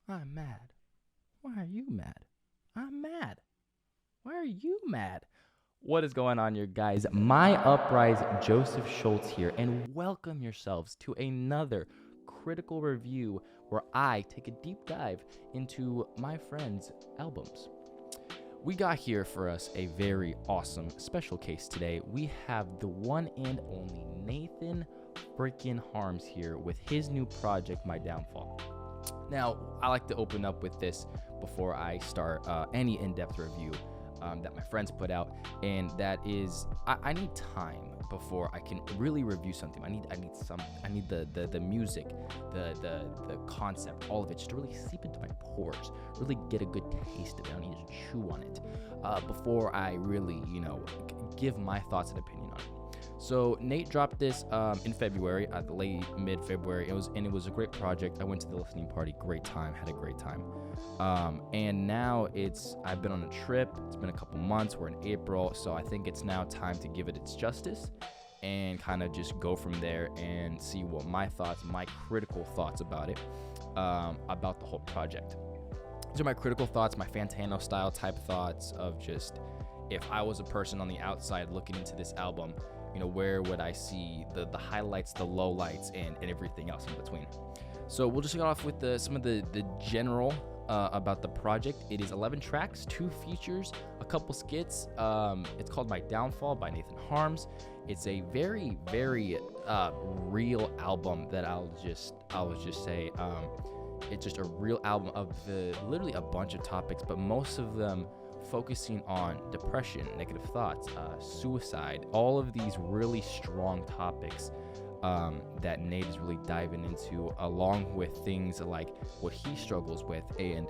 I'm mad. Why are you mad? I'm mad. Why are you mad? What is going on, your guys? My uprise Joseph Schultz here, and welcome yourselves to another critical review where I take a deep dive into my friends' albums. We got here for us a very awesome special case today. We have the one and only Nathan freaking Harms here with his new project, My Downfall. Now, I like to open up with this before I start any in-depth review that my friends put out, and that is I need time before I can really review something. I need the music, the concept, all of it, just to really seep into my pores, really get a good taste of it. I need to chew on it before I really, give my thoughts and opinion on it. So Nate dropped this in February, at the late mid-February. It was a great project. I went to the listening party, great time, had a great time. And now I've been on a trip. It's been a couple months. We're in April, so I think it's now time to give it its justice and kind of just go from there and see what my critical thoughts about it, about the whole project. These are my critical thoughts, my Fantano style type thoughts of just if I was a person on the outside looking into this album, where would I see the highlights, the lowlights, and everything else in between. So we'll just start off with some of the general about the project. It is 11 tracks, 2 features, a couple skits. It's called My Downfall by Nathan Harms. It's a very, very real album that I'll just say. It's just a real album of literally a bunch of topics, but most of them focusing on depression, negative thoughts, suicide, all of these really strong topics that Nate is really diving into, along with things like what he struggles with and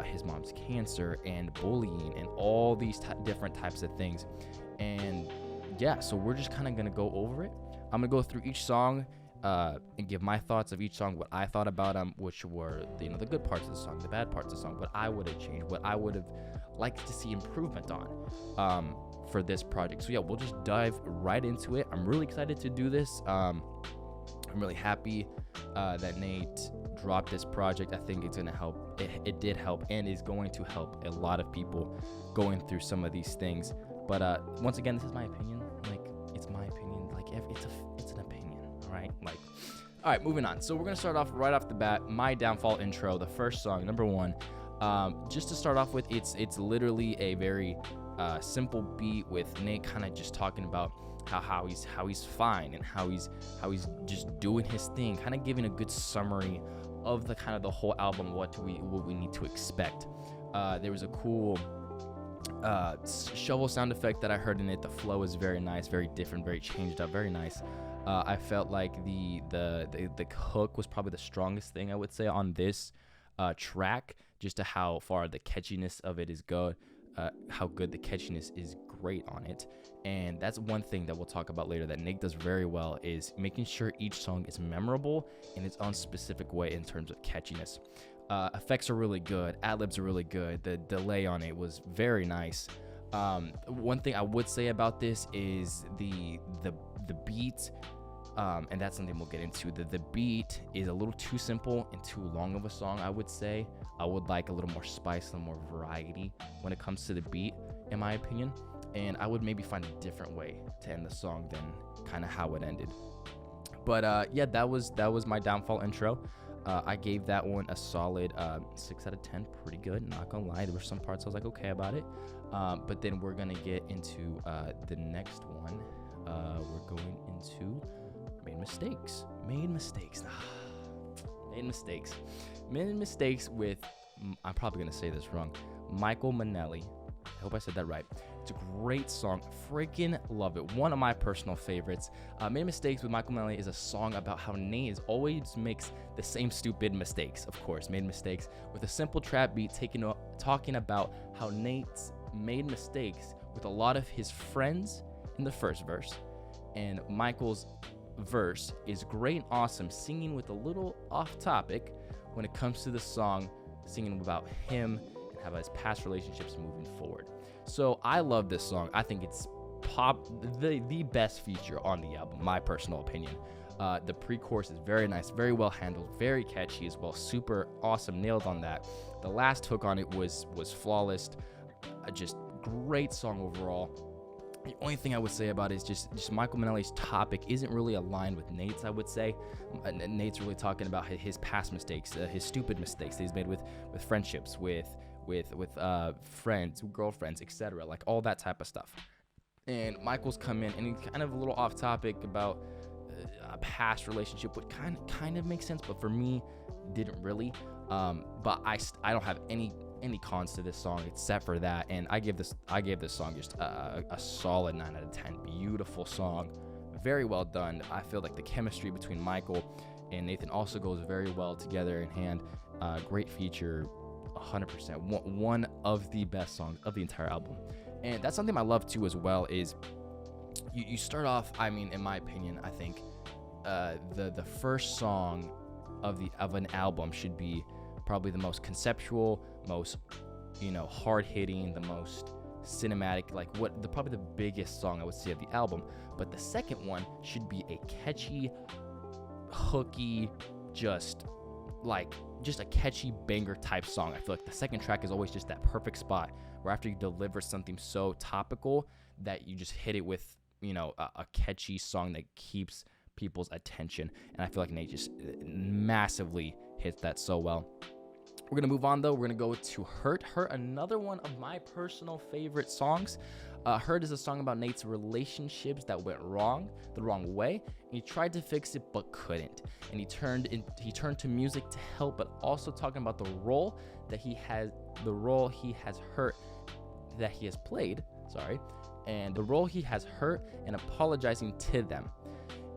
his mom's cancer and bullying and all these different types of things. And yeah, so we're just kind of going to go over it. I'm going to go through each song and give my thoughts of each song, what I thought about them, which were the good parts of the song, the bad parts of the song, what I would have changed, what I would have liked to see improvement on for this project. So yeah, we'll just dive right into it. I'm really excited to do this. I'm really happy that Nate dropped this project. I think it's going to help. It did help and is going to help a lot of people going through some of these things. But once again, this is my opinion. It's my opinion. It's an opinion. All right, moving on. So we're going to start off right off the bat, My Downfall intro, the first song, number 1. Just to start off with, it's literally a very simple beat with Nate kind of just talking about how he's fine and how he's just doing his thing, kind of giving a good summary of the whole album, what we need to expect. There was a cool shovel sound effect that I heard in it. The flow is very nice, very different, very changed up, very nice. I felt like the hook was probably the strongest thing I would say on this track, just to how far the catchiness of it is good, how good the catchiness is great on it. And that's one thing that we'll talk about later that Nick does very well, is making sure each song is memorable in its own specific way in terms of catchiness. Effects are really good, ad-libs are really good, the delay on it was very nice. One thing I would say about this is the beat, and that's something we'll get into. The beat is a little too simple and too long of a song, I would say. I would like a little more spice, a little more variety when it comes to the beat, in my opinion. And I would maybe find a different way to end the song than kind of how it ended. But yeah, that was My Downfall intro. I gave that one a solid 6 out of 10. Pretty good, not gonna lie. There were some parts I was like, okay about it. But then we're gonna get into the next one. We're going into Made Mistakes with, I'm probably going to say this wrong, Micheal Minnelli. I hope I said that right. It's a great song. Freaking love it. One of my personal favorites. Made Mistakes with Micheal Minnelli is a song about how Nate always makes the same stupid mistakes. Of course, Made Mistakes with a simple trap beat talking about how Nate's made mistakes with a lot of his friends in the first verse. And Michael's verse is great and awesome, singing with a little off topic when it comes to the song, singing about him and how his past relationships moving forward. So I love this song. I think it's the best feature on the album, my personal opinion. The pre-chorus is very nice, very well handled, very catchy as well, super awesome, nailed on that. The last hook on it was flawless, just great song overall. The only thing I would say about it is just Micheal Minnelli's topic isn't really aligned with Nate's, I would say. Nate's really talking about his past mistakes, his stupid mistakes that he's made with friendships, with friends, girlfriends, etc., like all that type of stuff. And Michael's come in and he's kind of a little off topic about a past relationship, which kind of makes sense, but for me, didn't really. But I don't have any cons to this song except for that, and I gave this song just a solid 9 out of 10. Beautiful song, very well done. I feel like the chemistry between Micheal and Nathan also goes very well together in hand. Great feature, 100%. One of the best songs of the entire album. And that's something I love too as well, is you start off, I mean, in my opinion, I think the first song of an album should be probably the most conceptual, most, hard hitting, the most cinematic, like probably the biggest song I would say of the album. But the second one should be a catchy, hooky, just a catchy banger type song. I feel like the second track is always just that perfect spot where after you deliver something so topical that you just hit it with, a catchy song that keeps people's attention. And I feel like Nate just massively hits that so well. We're going to move on, though. We're going to go to Hurt. Hurt, another one of my personal favorite songs. Hurt is a song about Nate's relationships that went the wrong way, and he tried to fix it but couldn't. And he turned to music to help, but also talking about the role he has hurt, that he has played, and the role he has hurt, and apologizing to them.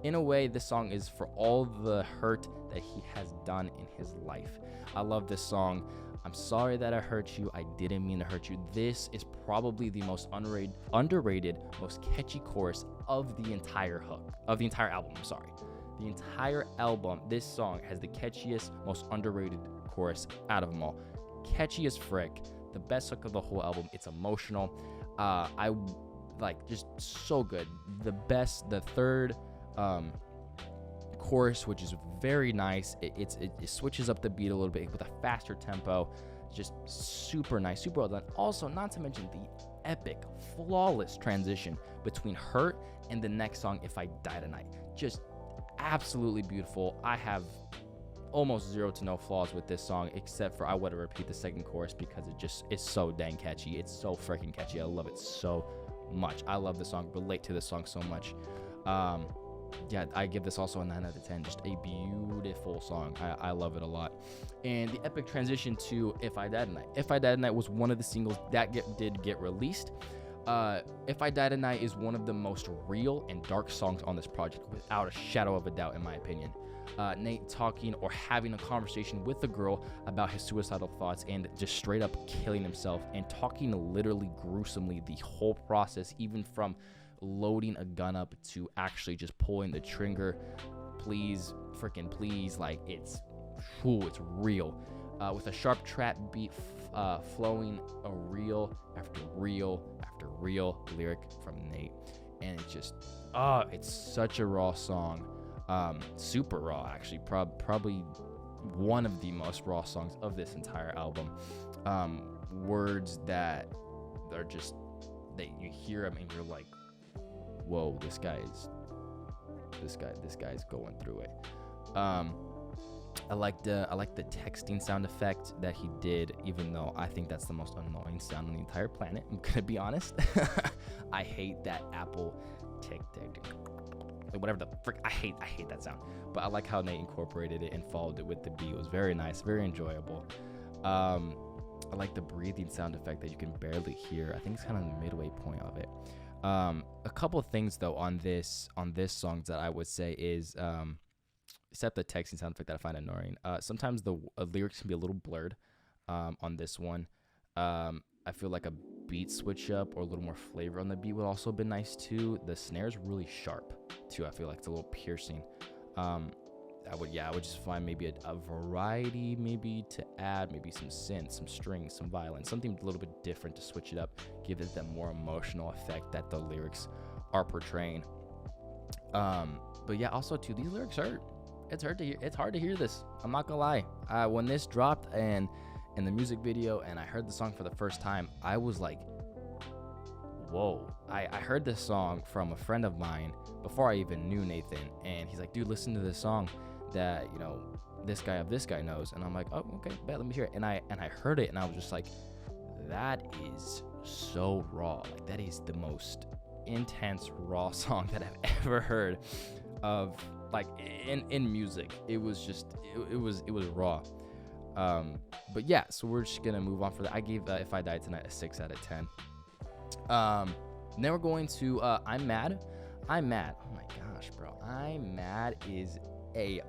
In a way, this song is for all the hurt that he has done in his life. I love this song. I'm sorry that I hurt you. I didn't mean to hurt you. This is probably the most underrated, most catchy chorus of the entire album. The entire album, this song has the catchiest, most underrated chorus out of them all. Catchy as frick. The best hook of the whole album. It's emotional. I like, just so good. The third chorus, which is very nice. It switches up the beat a little bit with a faster tempo. Just super nice, super well done. Also, not to mention the epic, flawless transition between Hurt and the next song, If I Die Tonight. Just absolutely beautiful. I have almost zero to no flaws with this song, except for I want to repeat the second chorus because it just is so dang catchy. It's so freaking catchy. I love it so much. I love this song, relate to this song so much. Yeah, I give this also a 9 out of 10. Just a beautiful song. I love it a lot. And the epic transition to If I Die Tonight. If I Die Tonight was one of the singles that did get released. If I Die Tonight is one of the most real and dark songs on this project, without a shadow of a doubt, in my opinion. Nate talking or having a conversation with a girl about his suicidal thoughts and just straight up killing himself, and talking literally gruesomely the whole process, even from loading a gun up to actually just pulling the trigger. Please, freaking please, like it's real. With a sharp trap beat flowing a reel after reel after reel lyric from Nate, and it's just it's such a raw song. Super raw, actually. Probably one of the most raw songs of this entire album. Words that are just, that you hear them and you're like, whoa, this guy's going through it. I like the texting sound effect that he did, even though I think that's the most annoying sound on the entire planet. I'm gonna be honest. I hate that Apple tick, whatever the frick. I hate that sound. But I like how Nate incorporated it and followed it with the beat. It was very nice, very enjoyable. I like the breathing sound effect that you can barely hear. I think it's kind of the midway point of it. A couple of things though on this song that I would say is, except the texting sound effect that I find annoying. Sometimes the lyrics can be a little blurred on this one. I feel like a beat switch up or a little more flavor on the beat would also been nice too. The snare's really sharp too. I feel like it's a little piercing. I would just find maybe a variety, maybe to add maybe some synth, some strings, some violin, something a little bit different to switch it up, give it that more emotional effect that the lyrics are portraying. But yeah, also too, these lyrics hurt. It's hard to hear. It's hard to hear this. I'm not gonna lie. When this dropped and in the music video, and I heard the song for the first time, I was like, whoa. I heard this song from a friend of mine before I even knew Nathan, and he's like, dude, listen to this song that, you know, this guy knows. And I'm like, oh, okay, bet, let me hear it. And I heard it, and I was just like, that is so raw. Like, that is the most intense raw song that I've ever heard of, like, in music. It was just it was raw. But yeah, so we're just gonna move on for that. I gave If I Die Tonight a 6 out of 10. Then we're going to I'm Mad. Oh my gosh, bro. I'm Mad is a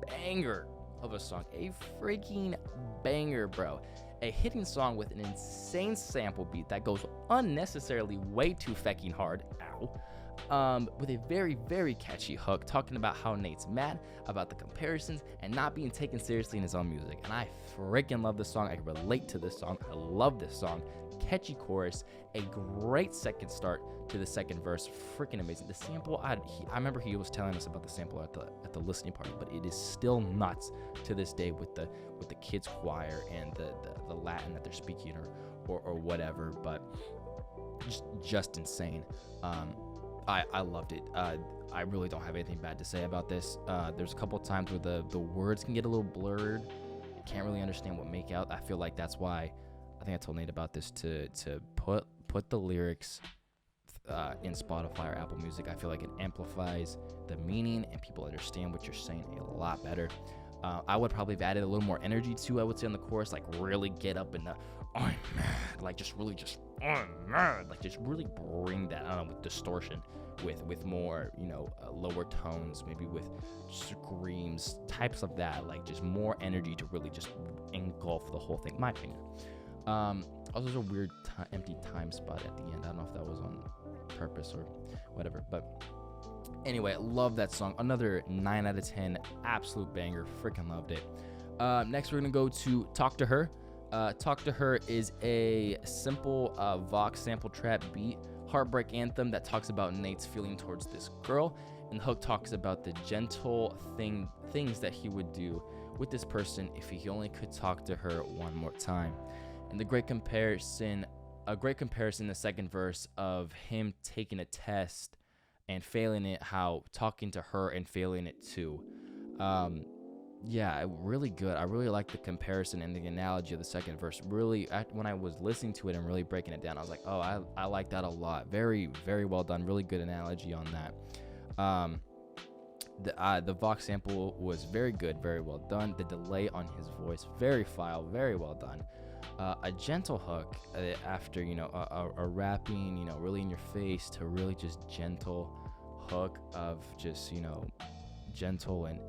banger of a song. A freaking banger, bro. A hitting song with an insane sample beat that goes unnecessarily way too fecking hard. Ow. With a very, very catchy hook talking about how Nate's mad about the comparisons and not being taken seriously in his own music. And I freaking love this song. I can relate to this song. I love this song. Catchy chorus, a great second start to the second verse, freaking amazing. The sample, I remember he was telling us about the sample at the listening party, but it is still nuts to this day with the kids choir and the Latin that they're speaking or whatever. But just insane. I loved it. I really don't have anything bad to say about this. There's a couple of times where the words can get a little blurred. Can't really understand what make out. I feel like that's why I think I told Nate about this to put the lyrics in Spotify or Apple Music. I feel like it amplifies the meaning and people understand what you're saying a lot better. I would probably have added a little more energy too, I would say, on the chorus, like really get up in the I'm mad, like just really just I'm mad, like just really bring that, I don't know, with distortion, with more, you know, lower tones, maybe with screams, types of that, like just more energy to really just engulf the whole thing, my opinion. Also, there's a weird empty time spot at the end. I don't know if that was on purpose or whatever, but anyway, love that song. Another 9 out of 10, absolute banger. Freaking loved it. Next, we're gonna go to Talk to Her. Talk to Her is a simple Vox sample trap beat heartbreak anthem that talks about Nate's feeling towards this girl, and the hook talks about the gentle things that he would do with this person if he only could talk to her one more time. And the great comparison, the second verse of him taking a test and failing it, how talking to her and failing it too. Yeah, really good. I really like the comparison and the analogy of the second verse. Really, when I was listening to it and really breaking it down, I was like, oh, I like that a lot. Very, very well done. Really good analogy on that. The Vox sample was very good, very well done. The delay on his voice, very very well done. A gentle hook after, you know, a rapping, you know, really in your face to really just gentle hook of just, you know, gentle and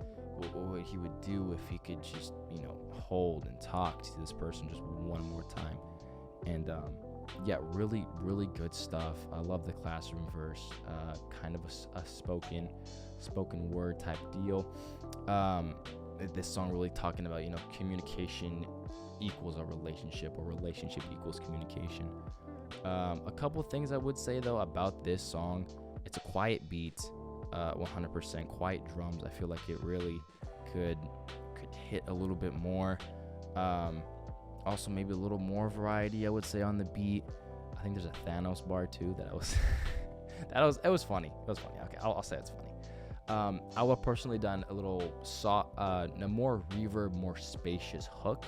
what he would do if he could just, you know, hold and talk to this person just one more time. And yeah, really, really good stuff. I love the classroom verse, kind of a spoken word type deal. This song really talking about, you know, communication equals a relationship, or relationship equals communication. A couple of things I would say though about this song: it's a quiet beat, 100% quiet drums. I feel like it really could hit a little bit more. Also maybe a little more variety, I would say, on the beat. I think there's a Thanos bar too that was it was funny. It was funny. Okay, I'll say it's funny. I would have personally done a little a more reverb, more spacious hook.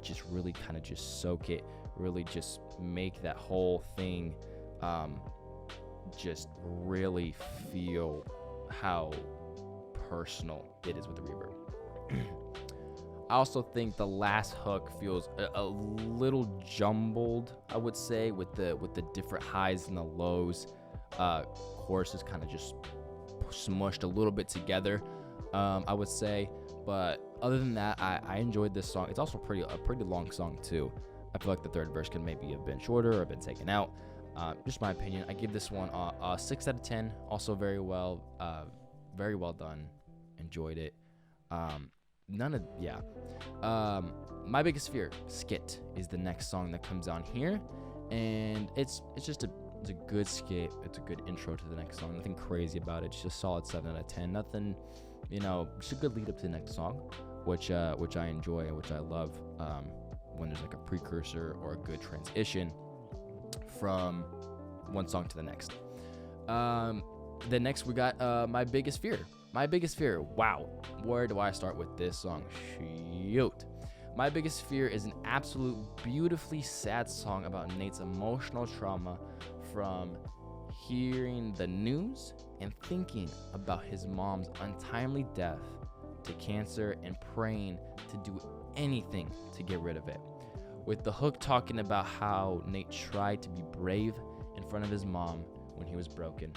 Just really kind of just soak it, really just make that whole thing just really feel how personal it is with the reverb. I also think the last hook feels a little jumbled, I would say, with the different highs and the lows. Choruses kind of just smushed a little bit together, I would say. But other than that, I enjoyed this song. It's also a pretty long song too. I feel like the third verse could maybe have been shorter or been taken out. Just my opinion. I give this one a 6 out of 10. Also very well done. Enjoyed it. My Biggest Fear, Skit, is the next song that comes on here, and it's just It's a good skit. It's a good intro to the next song. Nothing crazy about it. Just a solid 7 out of 10. Nothing, just a good lead up to the next song, which I enjoy, which I love. When there's like a precursor or a good transition from one song to the next. Then next we got My Biggest Fear. My Biggest Fear. Wow. Where do I start with this song? Shoot. My Biggest Fear is an absolute beautifully sad song about Nate's emotional trauma from hearing the news and thinking about his mom's untimely death to cancer and praying to do anything to get rid of it. With the hook talking about how Nate tried to be brave in front of his mom when he was broken.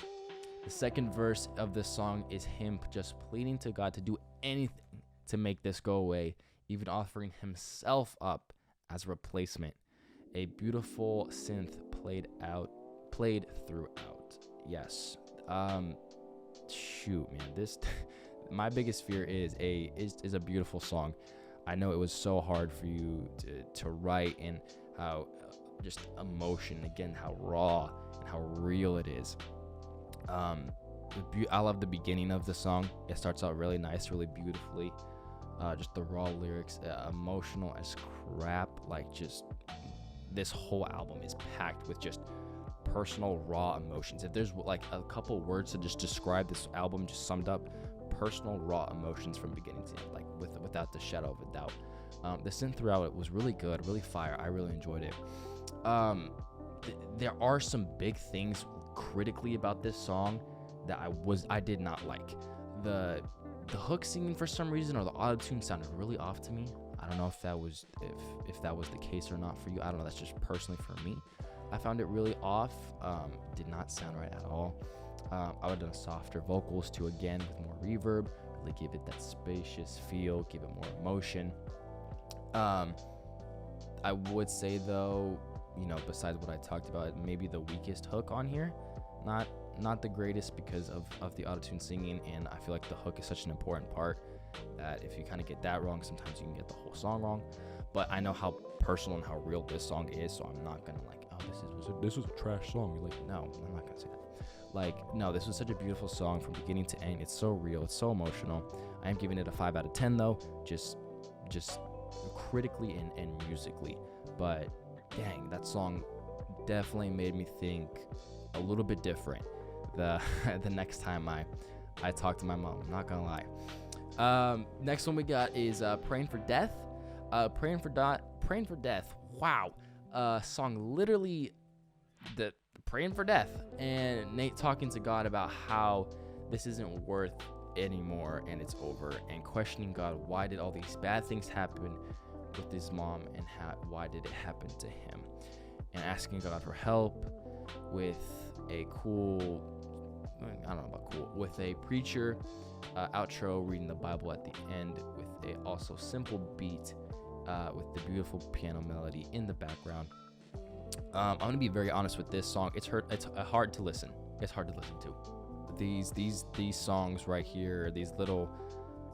The second verse of this song is him just pleading to God to do anything to make this go away, even offering himself up as a replacement. A beautiful synth played throughout. Yes. Shoot, man, this My Biggest Fear is a beautiful song. I know it was so hard for you to write, and how just emotion, again, how raw and how real it is. I love the beginning of the song. It starts out really nice, really beautifully. Just the raw lyrics, emotional as crap. Like, just this whole album is packed with just personal raw emotions. If there's like a couple words to just describe this album, just summed up, personal raw emotions from beginning to end, like without the shadow of a doubt. The synth throughout it was really good, really fire. I really enjoyed it. There are some big things critically about this song that I did not like. The hook singing, for some reason, or the auto-tune sounded really off to me. I don't know if that was the case or not for you. I don't know. That's just personally for me. I found it really off. Did not sound right at all. I would have done softer vocals too, again, with more reverb, really give it that spacious feel, give it more emotion. I would say though, besides what I talked about, maybe the weakest hook on here. Not the greatest because of the autotune singing, and I feel like the hook is such an important part that if you kind of get that wrong, sometimes you can get the whole song wrong. But I know how personal and how real this song is, so I'm not gonna like, oh, this was a trash song. Like, no, I'm not gonna say that. Like, no, this was such a beautiful song from beginning to end. It's so real, it's so emotional. I am giving it a 5 out of 10 though, just critically and musically. But dang, that song definitely made me think a little bit different the next time I talk to my mom. I'm not gonna lie. Next one we got is Praying for Death. Praying for Death. Wow. Song literally the praying for death, and Nate talking to God about how this isn't worth anymore and it's over, and questioning God, why did all these bad things happen with his mom, and why did it happen to him, and asking God for help with a with a preacher outro reading the Bible at the end with a also simple beat with the beautiful piano melody in the background. I'm gonna be very honest with this song. It's hard to listen. It's hard to listen to. These songs right here, these little,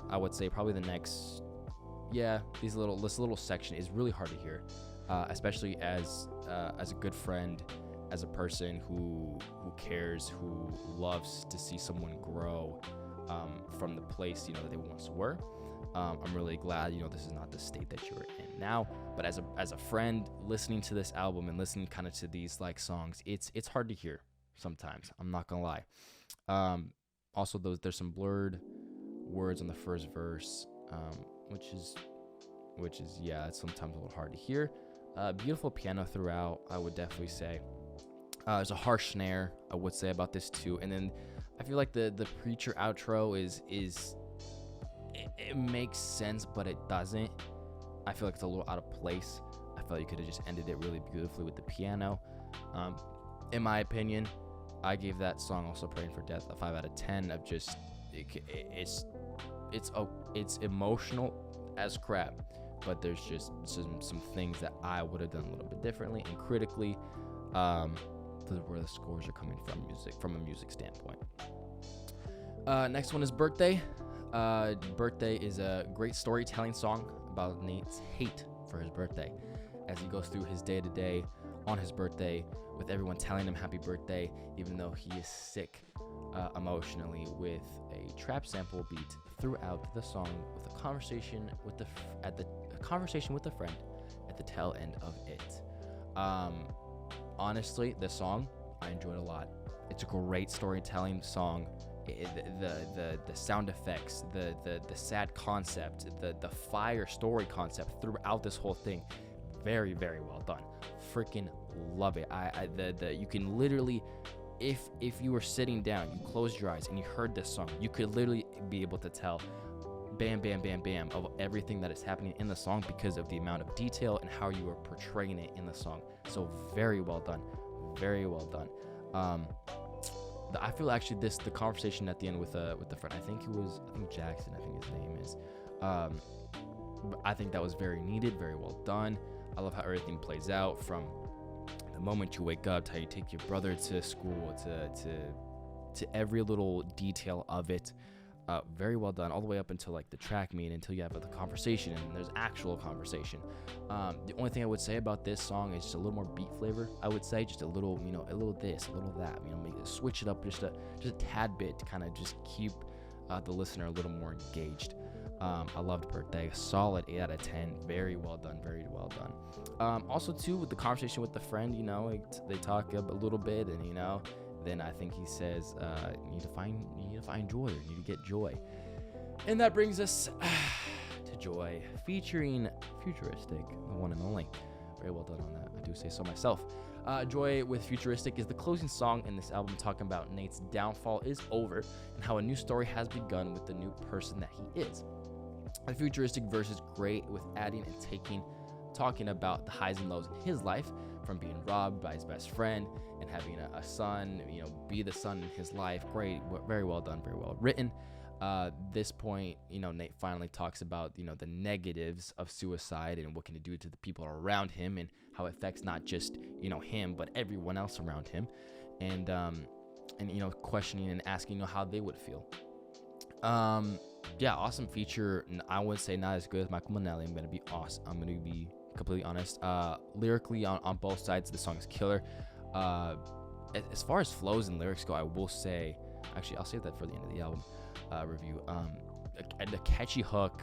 I would say probably the next, this little section is really hard to hear, especially as a good friend, as a person who cares, who loves to see someone grow from the place that they once were. I'm really glad this is not the state that you're in now, but as a friend listening to this album and listening kind of to these like songs, it's hard to hear sometimes. I'm not gonna lie. Also, there's some blurred words on the first verse, which is it's sometimes a little hard to hear. Beautiful piano throughout, I would definitely say. There's a harsh snare, I would say, about this too, and then I feel like the preacher outro is it makes sense, but it doesn't. I feel like it's a little out of place. I feel like you could have just ended it really beautifully with the piano. In my opinion, I gave that song, also Praying for Death, a 5 out of 10 of just, it's emotional as crap, but there's just some things that I would have done a little bit differently, and critically, where the scores are coming from a music standpoint. Next one is Birthday. Birthday is a great storytelling song about Nate's hate for his birthday, as he goes through his day-to-day on his birthday with everyone telling him happy birthday, even though he is sick emotionally, with a trap sample beat throughout the song, with a conversation with a friend at the tail end of it. Honestly, this song I enjoyed a lot. It's a great storytelling song. The sound effects, the sad concept, the fire story concept throughout this whole thing, very, very well done. Freaking love it. You can literally, if you were sitting down, you closed your eyes and you heard this song, you could literally be able to tell bam, bam, bam, bam of everything that is happening in the song because of the amount of detail and how you are portraying it in the song. So very well done, very well done. I feel actually the conversation at the end with the friend, I think Jackson, I think his name is. I think that was very needed, very well done. I love how everything plays out, from the moment you wake up to how you take your brother to school, to every little detail of it. Very well done, all the way up until like the track meet, until you have the conversation and there's actual conversation. The only thing I would say about this song is just a little more beat flavor. I would say just a little, a little this, a little that, maybe switch it up just a tad bit to kind of just keep the listener a little more engaged. I loved Birthday, solid 8 out of 10, very well done, very well done. Also too, with the conversation with the friend, they talk a little bit, and then I think he says, you need to find joy, or you need to get joy. And that brings us to Joy, featuring Futuristic, the one and only. Very well done on that, I do say so myself. Joy with Futuristic is the closing song in this album, talking about Nate's downfall is over and how a new story has begun with the new person that he is. The Futuristic verse is great, with adding and talking about the highs and lows in his life, from being robbed by his best friend and having a son, be the son in his life. Great, very well done, very well written. This point, Nate finally talks about, the negatives of suicide and what can it do to the people around him, and how it affects not just, him, but everyone else around him. And questioning and asking, how they would feel. Awesome feature. I would say not as good as Micheal Minnelli. I'm going to be completely honest. Lyrically on both sides, the song is killer. As far as flows and lyrics go, I will say, actually, I'll save that for the end of the album review. The catchy hook,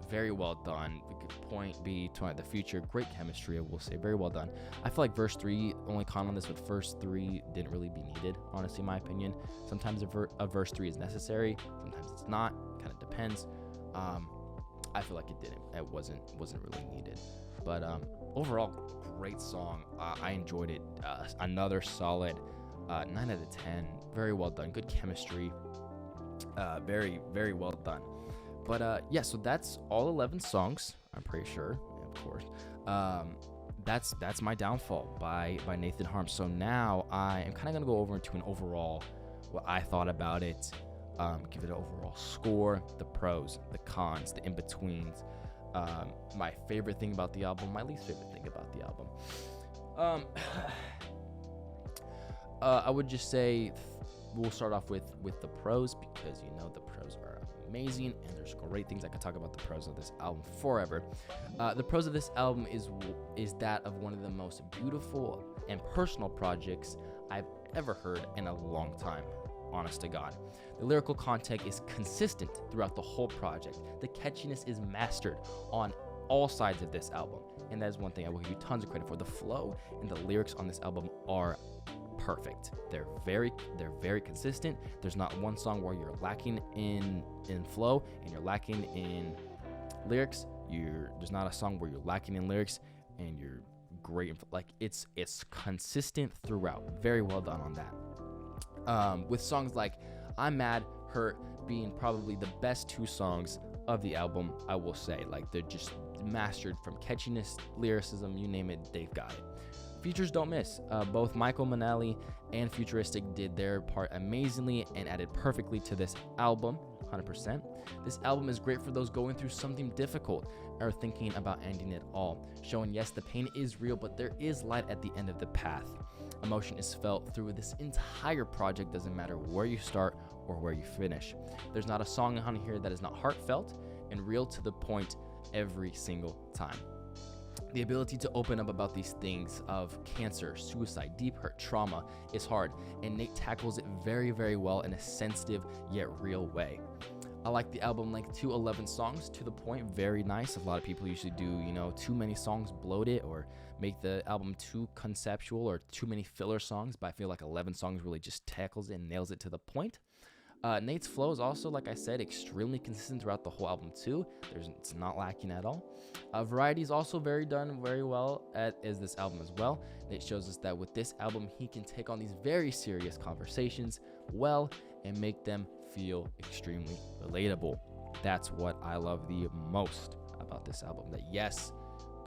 very well done. Point B to the future, great chemistry, I will say, very well done. I feel like verse 3, only con on this, but verse 3 didn't really be needed, honestly, in my opinion. Sometimes a verse 3 is necessary, sometimes it's not, kind of depends. I feel like it wasn't really needed. But overall, great song. I enjoyed it. Another solid 9 out of 10. Very well done. Good chemistry. Very, very well done. But so that's all 11 songs, I'm pretty sure, of course. That's My Downfall by Nathan Harms. So now I am kind of going to go over into an overall, what I thought about it, give it an overall score, the pros, the cons, the in-betweens, my favorite thing about the album, my least favorite thing about the album. I would just say we'll start off with the pros, because the pros are amazing, and there's great things. I could talk about the pros of this album forever. The pros of this album is that of one of the most beautiful and personal projects I've ever heard in a long time, honest to God. The lyrical content is consistent throughout the whole project. The catchiness is mastered on all sides of this album, and that is one thing I will give you tons of credit for. The flow and the lyrics on this album are perfect. They're very consistent. There's not one song where you're lacking in flow and you're lacking in lyrics. There's not a song where you're lacking in lyrics and you're great. Like it's consistent throughout. Very well done on that. With songs like I'm Mad, Hurt being probably the best 2 songs of the album, I will say. Like, they're just mastered from catchiness, lyricism, you name it, they've got it. Features don't miss. Both Micheal Minnelli and Futuristic did their part amazingly and added perfectly to this album, 100%. This album is great for those going through something difficult or thinking about ending it all, showing yes, the pain is real, but there is light at the end of the path. Emotion is felt through this entire project, doesn't matter where you start or where you finish. There's not a song on here that is not heartfelt and real to the point every single time. The ability to open up about these things of cancer, suicide, deep hurt, trauma is hard, and Nate tackles it very, very well in a sensitive yet real way. I like the album length to 11 songs, to the point, very nice. A lot of people usually do, too many songs, bloat it, or make the album too conceptual, or too many filler songs, but I feel like 11 songs really just tackles it and nails it to the point. Nate's flow is also, like I said, extremely consistent throughout the whole album too. It's not lacking at all. Variety is also very well as this album as well. Nate shows us that with this album, he can take on these very serious conversations well and make them feel extremely relatable. That's what I love the most about this album. That yes,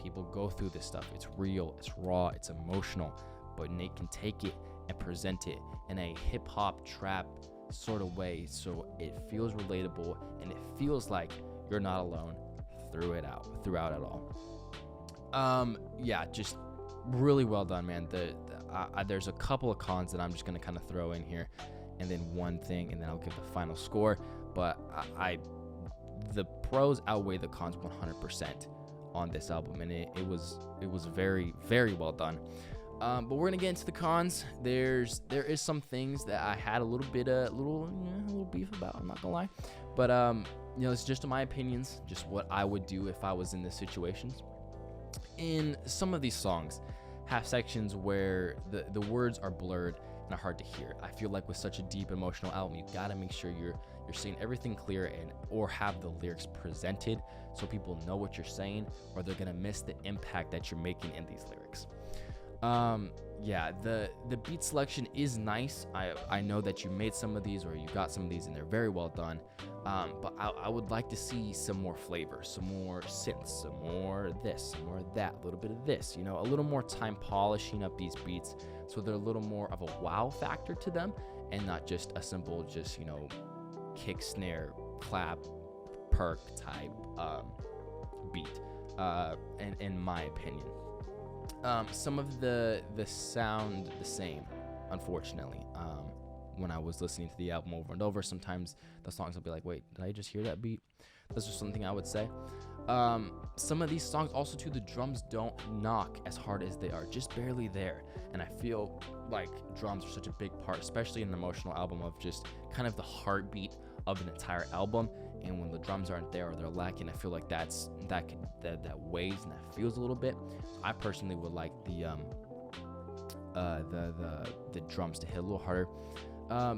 people go through this stuff. It's real, it's raw, it's emotional, but Nate can take it and present it in a hip hop trap sort of way, so it feels relatable and it feels like you're not alone throughout it all. Just really well done, man. There's a couple of cons that I'm just gonna kind of throw in here, and then one thing, and then I'll give the final score. But the pros outweigh the cons 100% on this album, and it was very, very well done. But we're gonna get into the cons. There is some things that I had a little beef about. I'm not gonna lie, but it's just my opinions, just what I would do if I was in this situation. In some of these songs, have sections where the words are blurred and are hard to hear. I feel like with such a deep emotional album, you gotta make sure you're saying everything clear or have the lyrics presented so people know what you're saying, or they're gonna miss the impact that you're making in these lyrics. The beat selection is nice. I know that you made some of these, or you got some of these, and they're very well done. But I would like to see some more flavor, some more synths, some more this, some more that, a little bit of this, a little more time polishing up these beats so they're a little more of a wow factor to them, and not just a simple kick, snare, clap, perk type beat, in my opinion. Some of the sound the same, unfortunately. When I was listening to the album over and over, sometimes the songs will be like, wait, did I just hear that beat? That's just something I would say. Some of these songs also too, the drums don't knock as hard as they are, just barely there. And I feel like drums are such a big part, especially in an emotional album, of just kind of the heartbeat of an entire album. And when the drums aren't there or they're lacking, I feel like that weighs and that feels a little bit. I personally would like the drums to hit a little harder.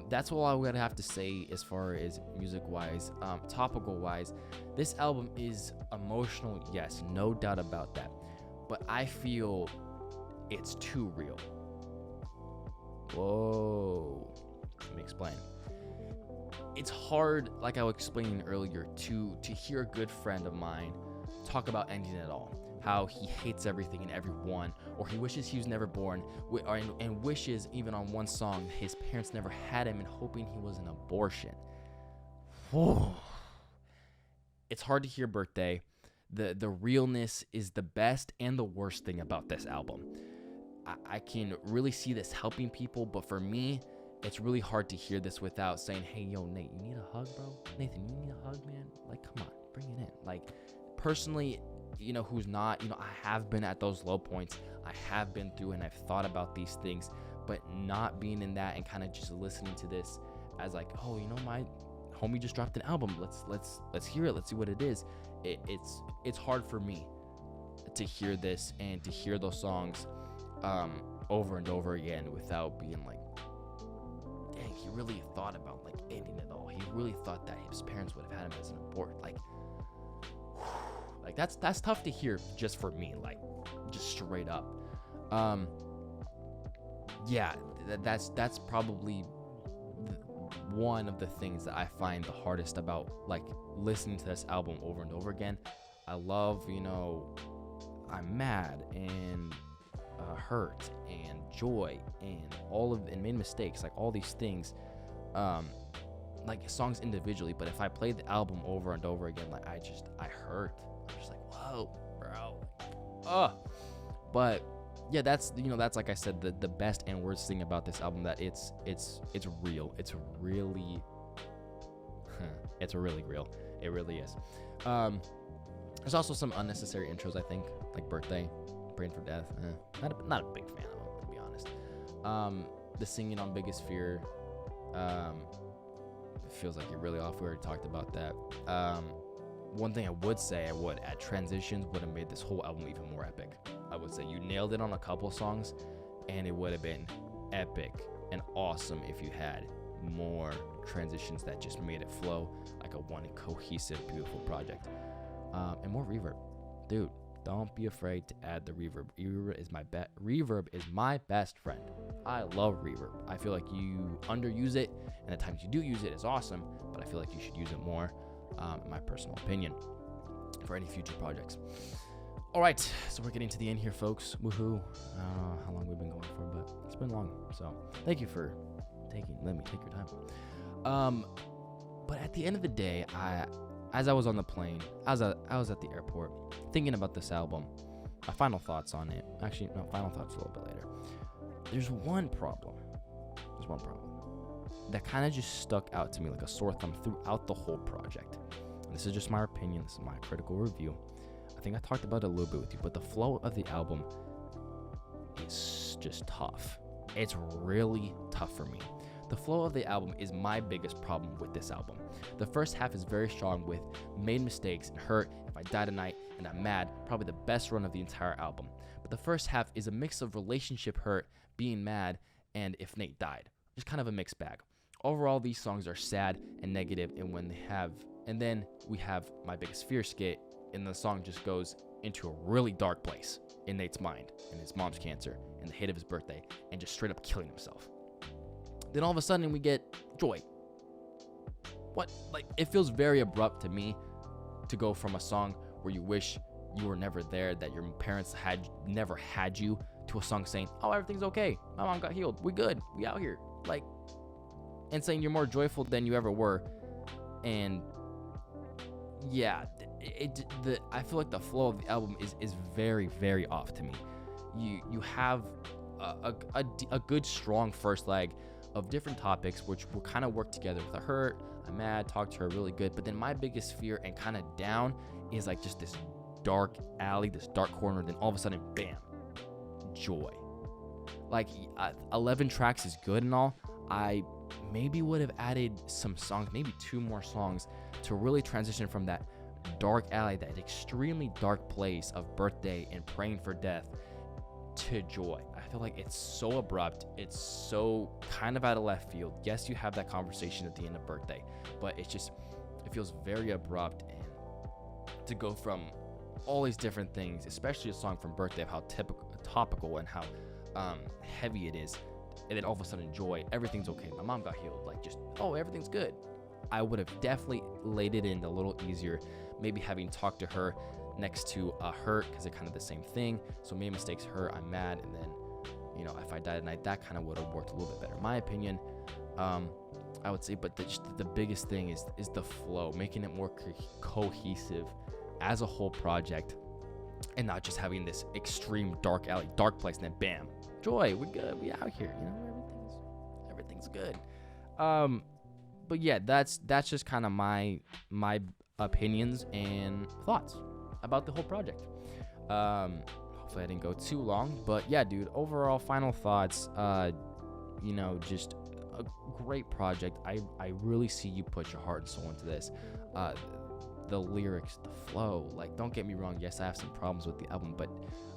That's all I would have to say as far as music-wise. Topical-wise, this album is emotional, yes, no doubt about that. But I feel it's too real. Whoa. Let me explain. It's hard, like I was explaining earlier, to hear a good friend of mine talk about ending it all. How he hates everything and everyone, or he wishes he was never born, and wishes, even on one song, his parents never had him, and hoping he was an abortion. Whoa. It's hard to hear Birthday. The realness is the best and the worst thing about this album. I can really see this helping people, but for me, it's really hard to hear this without saying, hey, yo, Nate, you need a hug, bro? Nathan, you need a hug, man? Like, come on, bring it in. Like, personally, who's not, I have been at those low points. I have been through and I've thought about these things, but not being in that and kind of just listening to this as like, oh, my homie just dropped an album. Let's hear it. Let's see what it is. It's hard for me to hear this and to hear those songs over and over again without being like, dang, he really thought about like ending it all. He really thought that his parents would have had him as an abort. Like that's tough to hear just for me, like just straight up. That's probably one of the things that I find the hardest about like listening to this album over and over again. I love, I'm mad and hurt and joy and made mistakes, like all these things, like songs individually. But if I play the album over and over again, like I hurt. I'm just like, whoa, bro. But yeah, that's like I said, the best and worst thing about this album, that it's real. It's really real. It really is. There's also some unnecessary intros, I think, like Birthday, Praying for Death. Not a big fan of them, to be honest. The singing on Biggest Fear, it feels like you're really off. We already talked about that. One thing I would say, add transitions would have made this whole album even more epic. I would say you nailed it on a couple songs, and it would have been epic and awesome if you had more transitions that just made it flow like a one cohesive, beautiful project. And more reverb. Dude, don't be afraid to add the reverb. Reverb is my best friend. I love reverb. I feel like you underuse it, and the times you do use it is awesome, but I feel like you should use it more, in my personal opinion, for any future projects. All right, so we're getting to the end here, folks. Woohoo. I don't know how long we've been going for, but it's been long. So thank you for let me take your time. But at the end of the day, as I was on the plane, I was at the airport thinking about this album, my final thoughts on it. Actually, no, final thoughts a little bit later. There's one problem that kind of just stuck out to me like a sore thumb throughout the whole project. And this is just my opinion. This is my critical review. I think I talked about it a little bit with you, but the flow of the album is just tough. It's really tough for me. The flow of the album is my biggest problem with this album. The first half is very strong with Made Mistakes and Hurt, If I Die Tonight, and I'm Mad, probably the best run of the entire album. But the first half is a mix of relationship hurt, being mad, and If Nate Died. Just kind of a mixed bag. Overall, these songs are sad and negative, and then we have My Biggest Fear skit, and the song just goes into a really dark place in Nate's mind, and his mom's cancer, and the hate of his birthday, and just straight up killing himself. Then all of a sudden we get Joy. What? Like, it feels very abrupt to me to go from a song where you wish you were never there, that your parents never had you, to a song saying, oh, everything's okay. My mom got healed. We good. We out here. Like, and saying you're more joyful than you ever were. And yeah, I feel like the flow of the album is very, very off to me. You have a good, strong first leg of different topics which will kind of work together with a Hurt, I'm Mad, Talk to Her, really good. But then My Biggest Fear and kind of Down is like just this dark alley, this dark corner. Then all of a sudden, bam, Joy. Like 11 tracks is good and all. I maybe would have added some songs, maybe 2 more songs, to really transition from that dark alley, that extremely dark place of Birthday and Praying for Death, to Joy. I feel like it's so abrupt. It's so kind of out of left field. Yes, you have that conversation at the end of Birthday, but it feels very abrupt. And to go from all these different things, especially a song from Birthday of how topical and how heavy it is, and then all of a sudden Joy, everything's okay. My mom got healed. Like, just, oh, everything's good. I would have definitely laid it in a little easier. Maybe having Talk to Her next to Hurt, because they're kind of the same thing. So Made Mistakes, Hurt, I'm Mad, and then, If I Die Tonight, that kind of would have worked a little bit better, in my opinion. I would say, but the biggest thing is the flow, making it more cohesive as a whole project, and not just having this extreme dark alley, dark place, and then bam, Joy, we're good, we out here, everything's good. But yeah, that's just kind of my opinions and thoughts about the whole project. Hopefully I didn't go too long, but yeah, dude, overall final thoughts, just a great project. I really see you put your heart and soul into this. The lyrics, the flow, like, don't get me wrong, yes, I have some problems with the album, but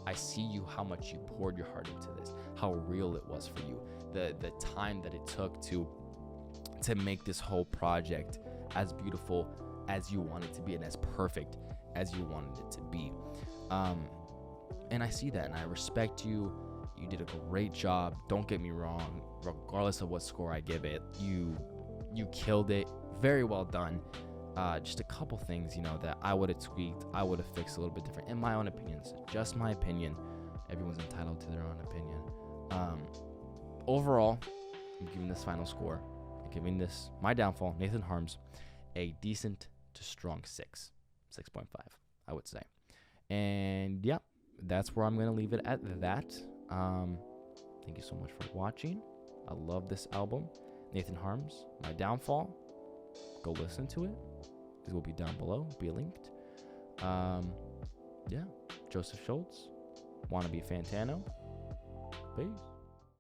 I see how much you poured your heart into this, how real it was for you, the time that it took to make this whole project as beautiful as you want it to be and as perfect as you wanted it to be. And I see that, and I respect you. You did a great job. Don't get me wrong. Regardless of what score I give it, you killed it. Very well done. Just a couple things, that I would have tweaked, I would have fixed a little bit different, in my own opinions. Just my opinion. Everyone's entitled to their own opinion. Overall, I'm giving this final score. I'm giving this, my downfall, Nathan Harms, a decent to strong 6.5, I would say. And yeah, that's where I'm going to leave it at that. Thank you so much for watching. I love this album. Nathan Harms, my downfall. Go listen to it. It will be down below, be linked. Yeah, Joseph Schultz, wannabe Fantano. Peace.